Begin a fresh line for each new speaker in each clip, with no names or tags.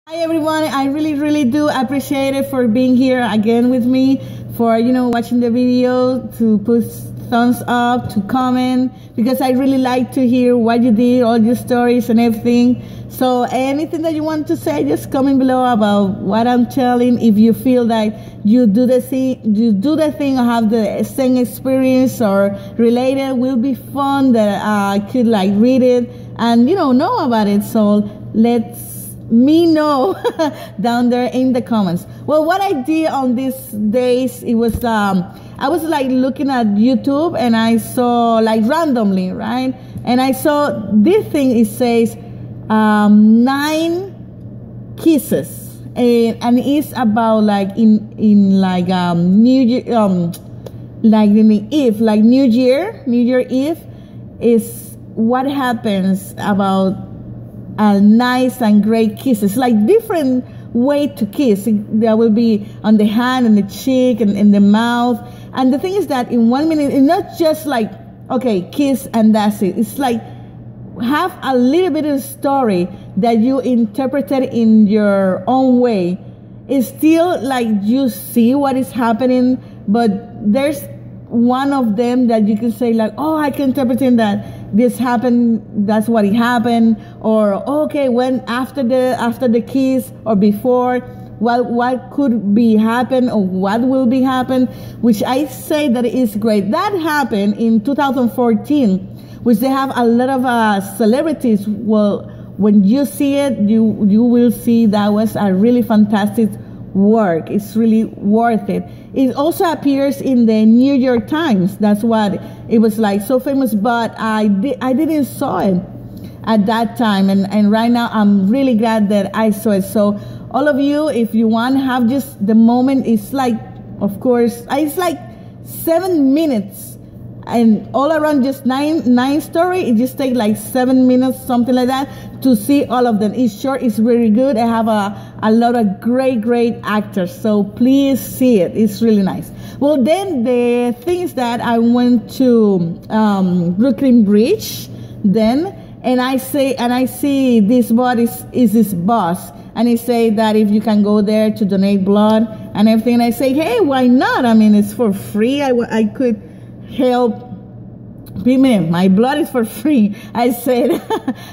Hi everyone, I really do appreciate it for being here again with me, for watching the video, to put thumbs up, to comment, because I really like to hear what you did, all your stories and everything. So anything that you want to say, just comment below about what I'm telling. If you feel that you do the thing or have the same experience or related, will be fun that I could read it and know about it. So let's me know down there in the comments. Well, what I did on these days, it was I was looking at YouTube, and I saw randomly, right, and I saw this thing. It says 9 kisses, and it's about in New Year, in the Eve, New Year Eve, is what happens about nice and great kisses, different way to kiss. There will be on the hand and the cheek and in the mouth. And the thing is that in 1 minute, it's not just okay, kiss and that's it. It's have a little bit of story that you interpreted in your own way. It's still you see what is happening, but there's one of them that you can say oh, I can interpret that this happened, that's what it happened, or okay, when after the kiss or before, what could be happen or what will be happen, which I say that is great. That happened in 2014, which they have a lot of celebrities. Well, when you see it, you will see that was a really fantastic work. It's really worth it. It also appears in the New York Times. That's what it was so famous, but I didn't saw it at that time, and right now I'm really glad that I saw it. So all of you, if you want to have just the moment, it's of course, it's 7 minutes, and all around just nine story. It just takes 7 minutes, something like that, to see all of them. It's short, it's very good. I have a lot of great actors, so please see it. It's really nice. Well, then the thing is that I went to Brooklyn Bridge then, and I see this body is this boss, and he say that if you can go there to donate blood and everything, and I say, hey, why not? I mean, it's for free. I could help people. My blood is for free. I said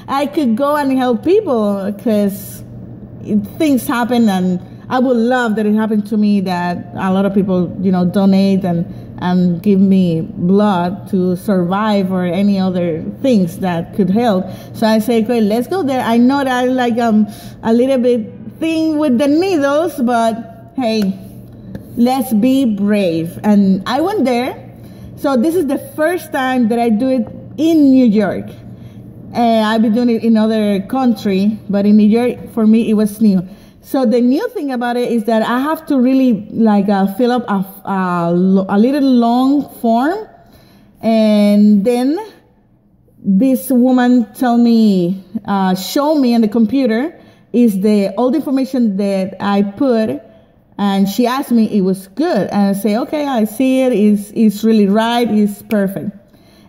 I could go and help people because things happen, and I would love that it happened to me, that a lot of people donate and give me blood to survive or any other things that could help. So I say, great, let's go there. I know that I a little bit thing with the needles, but hey, let's be brave. And I went there. So this is the first time that I do it in New York. I've been doing it in other country, but in New York, for me, it was new. So the new thing about it is that I have to really fill up a little long form. And then this woman show me on the computer is all the information that I put. And she asked me it was good, and I say, okay, I see it. It's really right. It's perfect.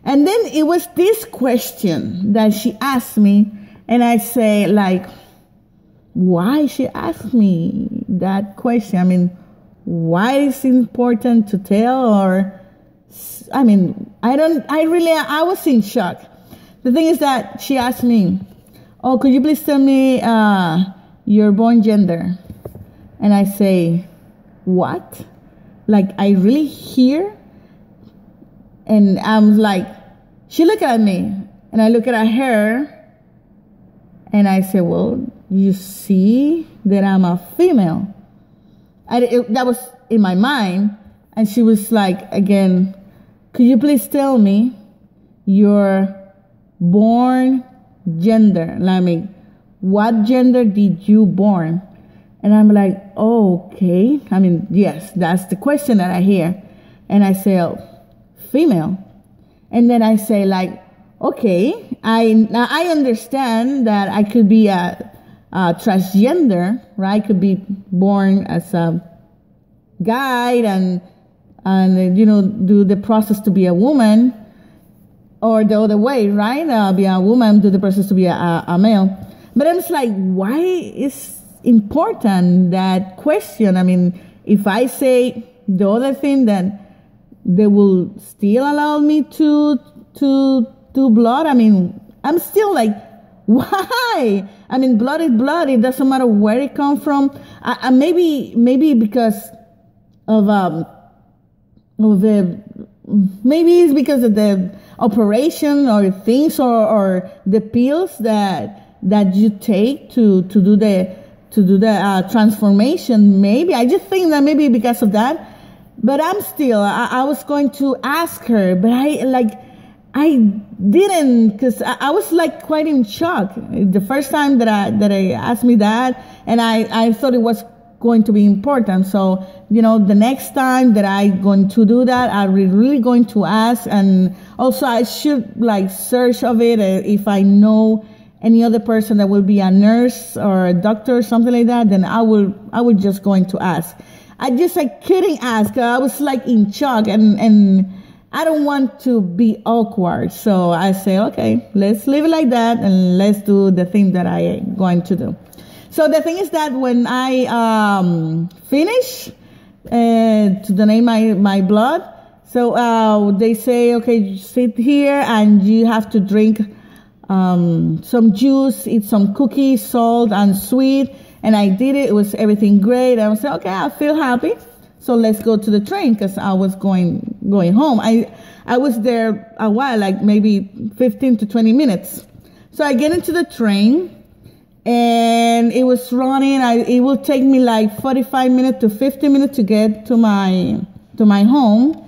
And then it was this question that she asked me, and I say why she asked me that question? I mean, why is it important to tell? Or, I mean, I was in shock. The thing is that she asked me, oh, could you please tell me your born gender? And I say, what? I really hear? And I'm she looked at me, and I look at her, and I say, well, you see that I'm a female. That was in my mind. And she was again, could you please tell me your born gender? What gender did you born? And I'm okay. I mean, yes, that's the question that I hear. And I say, oh, female. And then I say okay, I understand that I could be a transgender, right? I could be born as a guy and do the process to be a woman, or the other way, right? Be a woman, do the process to be a male. But I'm just why is important, that question. I mean, if I say the other thing, then they will still allow me to do blood. I mean, I'm still like, why? I mean, blood is blood. It doesn't matter where it comes from. Maybe because of the, maybe it's because of the operation or things or the pills that you take to do the transformation. Maybe I just think that maybe because of that. But I'm still, I was going to ask her, but I didn't, because I was like quite in shock the first time that I asked me that, and I thought it was going to be important. So, the next time that I'm going to do that, I'm really going to ask, and also I should like search of it if I know any other person that will be a nurse or a doctor or something like that, then I would just going to ask. I couldn't ask. I was like in shock, and I don't want to be awkward. So I say, okay, let's leave it like that, and let's do the thing that I am going to do. So the thing is that when I finish to donate my blood, so they say, okay, you sit here and you have to drink some juice, eat some cookies, salt and sweet. And I did it. It was everything great. I was like, okay, I feel happy. So let's go to the train, because I was going home. I was there a while, like maybe 15 to 20 minutes. So I get into the train, and it was running. It will take me like 45 minutes to 50 minutes to get to my home.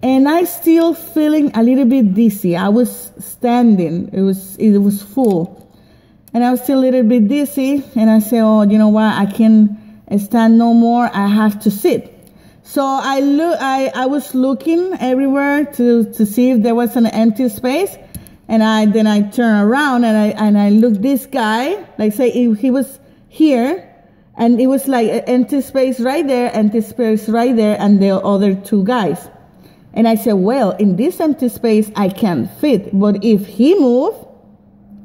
And I still feeling a little bit dizzy. I was standing. It was full. And I was still a little bit dizzy, and I said, oh, you know what? I can't stand no more. I have to sit. So I was looking everywhere to see if there was an empty space, and then I turn around and I look this guy, like say he was here, and it was like an empty space right there, empty space right there, and the other two guys. And I said, well, in this empty space I can't fit, but if he moved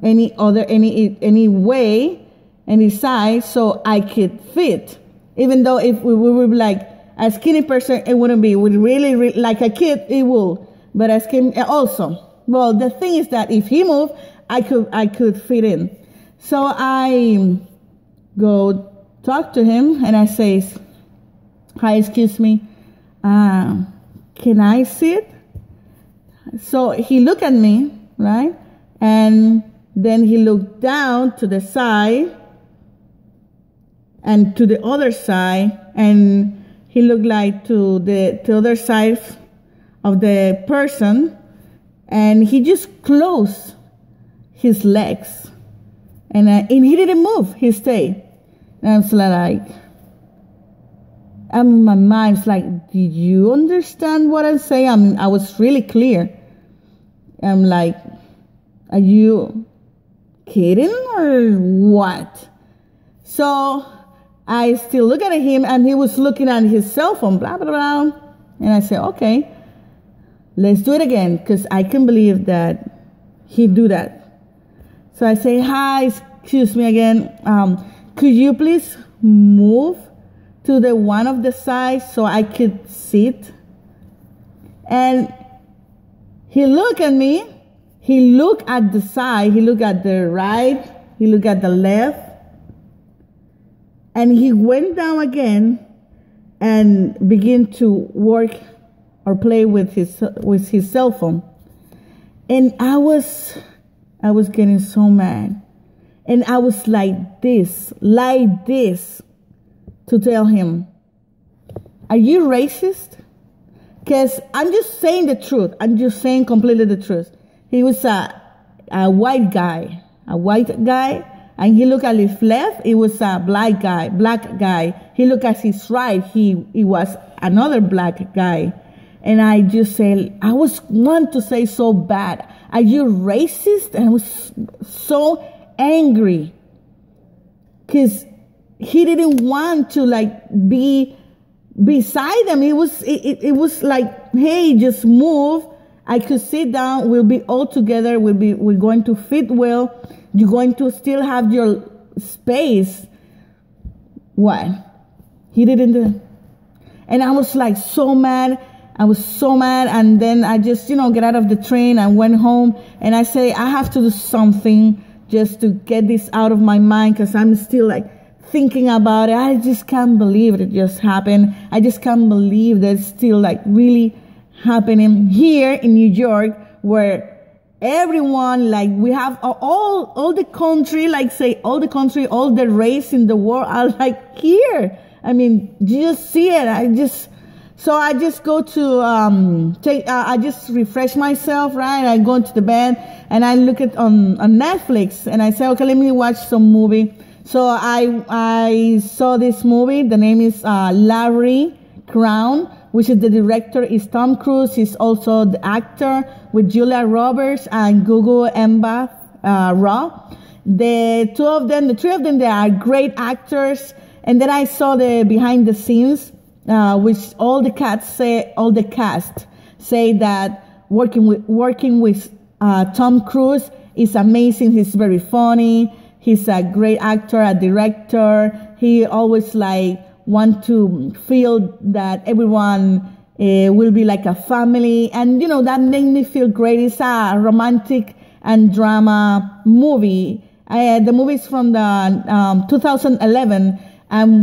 any way, any size, so I could fit. Even though if we were like a skinny person, it wouldn't be. With really like a kid, it will. But a skinny also. Well, the thing is that if he moved, I could fit in. So I go talk to him, and I say, hi, excuse me, can I sit? So he looked at me, right? And then he looked down to the side and to the other side, and he looked like to the other side of the person, and he just closed his legs, and he didn't move. He stayed. And I was like, and my mind's like, did you understand what I'm saying? I was really clear. I'm like, are you kidding or what? So I still look at him, and he was looking at his cell phone, blah, blah, blah. And I said, okay, let's do it again, because I can believe that he do that. So I say, hi, excuse me again. Could you please move to the one of the sides so I could sit? And he looked at me. He looked at the side. He looked at the right. He looked at the left. And he went down again and began to work or play with his cell phone. And I was getting so mad. And I was like this, to tell him, are you racist? Because I'm just saying the truth. I'm just saying completely the truth. He was a white guy, and he looked at his left. It was a black guy. He looked at his right. He was another black guy. And I just said, I was want to say so bad, are you racist? And I was so angry, because he didn't want to like be beside them. It was like, hey, just move. I could sit down. We'll be all together. We're going to fit well. You're going to still have your space. What? He didn't do it. And I was like so mad. I was so mad. And then I just, get out of the train and went home. And I say, I have to do something just to get this out of my mind, because I'm still like thinking about it. I just can't believe it just happened. I just can't believe that it's still like really happening here in New York, where everyone, like, we have all the country, like say all the country, all the race in the world are like here. I mean, you just see it. So I just go to, I just refresh myself, right? I go into the bed and I look at on Netflix and I say, okay, let me watch some movie. So I saw this movie. The name is, Larry Crown, which is the director is Tom Cruise. He's also the actor with Julia Roberts and Gugu Mbatha-Raw. The three of them, they are great actors. And then I saw the behind the scenes, which all the cast say that working with Tom Cruise is amazing. He's very funny. He's a great actor, a director. He always like want to feel that everyone will be like a family. And, that made me feel great. It's a romantic and drama movie. The movie is from the 2011,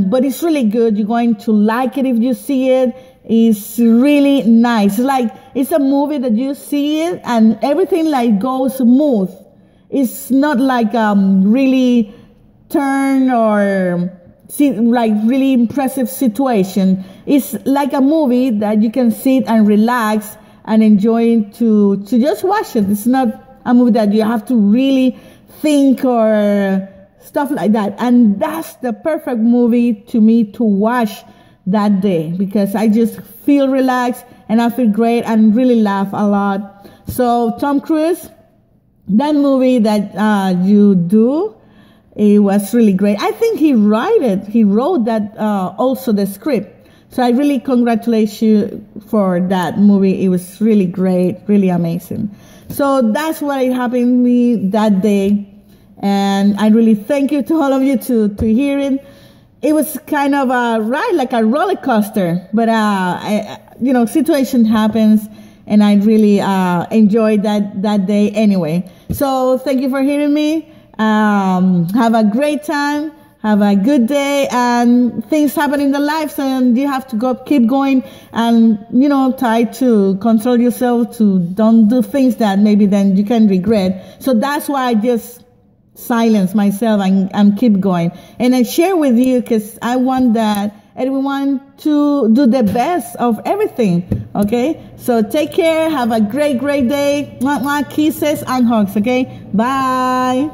but it's really good. You're going to like it if you see it. It's really nice. It's a movie that you see it and everything like goes smooth. It's not like really turn or like really impressive situation. It's like a movie that you can sit and relax and enjoy to just watch it. It's not a movie that you have to really think or stuff like that. And that's the perfect movie to me to watch that day, because I just feel relaxed and I feel great and really laugh a lot. So Tom Cruise, that movie that you do, it was really great. I think he wrote that also the script. So I really congratulate you for that movie. It was really great, really amazing. So that's what happened to me that day. And I really thank you to all of you to hear it. It was kind of a ride, like a roller coaster. But, situation happens. And I really enjoyed that day anyway. So thank you for hearing me. Have a great time. Have a good day. And things happen in the life, and you have to keep going and, try to control yourself to don't do things that maybe then you can regret. So that's why I just silence myself and keep going. And I share with you because I want that everyone to do the best of everything. Okay, so take care. Have a great day. Kisses and hugs. Okay, bye.